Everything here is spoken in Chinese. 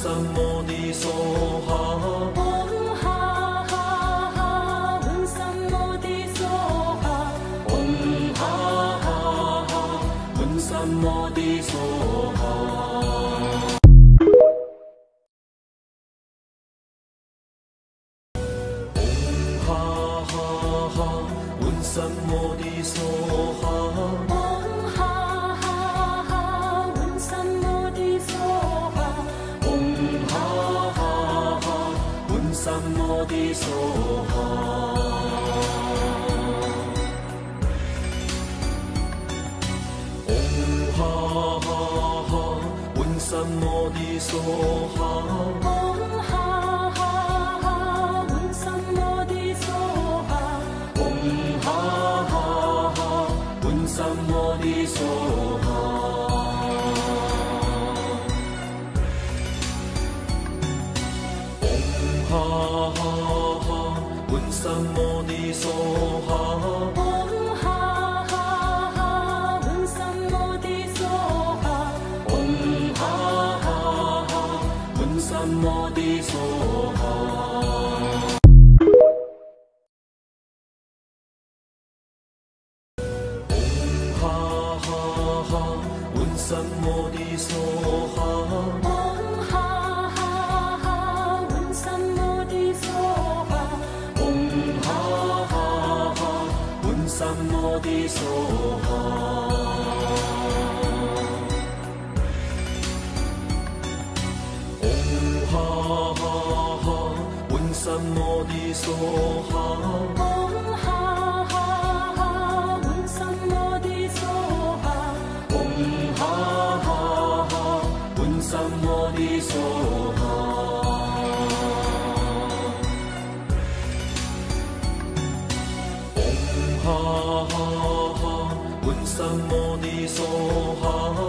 什麼的梭哈，嗡哈哈哈，嗡什麼的梭哈，嗡哈哈哈，嗡什麼的梭哈。什麼的梭哈，嗡哈哈哈，嗡什麼的梭哈，嗡哈哈哈，嗡什麼的梭哈，嗡哈哈哈，嗡什麼的梭哈，嗡哈哈哈，嗡什麼的梭哈，嗡哈哈哈，嗡什麼的梭哈，嗡哈哈哈，嗡什麼的梭哈，嗡哈哈哈，嗡什麼的梭哈，嗡哈哈哈，嗡什麼的梭哈。什麼的梭哈，嗡哈哈哈，嗡什麼的梭哈，嗡哈哈哈，嗡什麼的梭哈，嗡哈哈哈，嗡什麼的梭哈，嗡哈哈哈，嗡什麼的梭哈，嗡哈哈哈，嗡什麼的梭哈，嗡哈哈哈，嗡什麼的梭哈。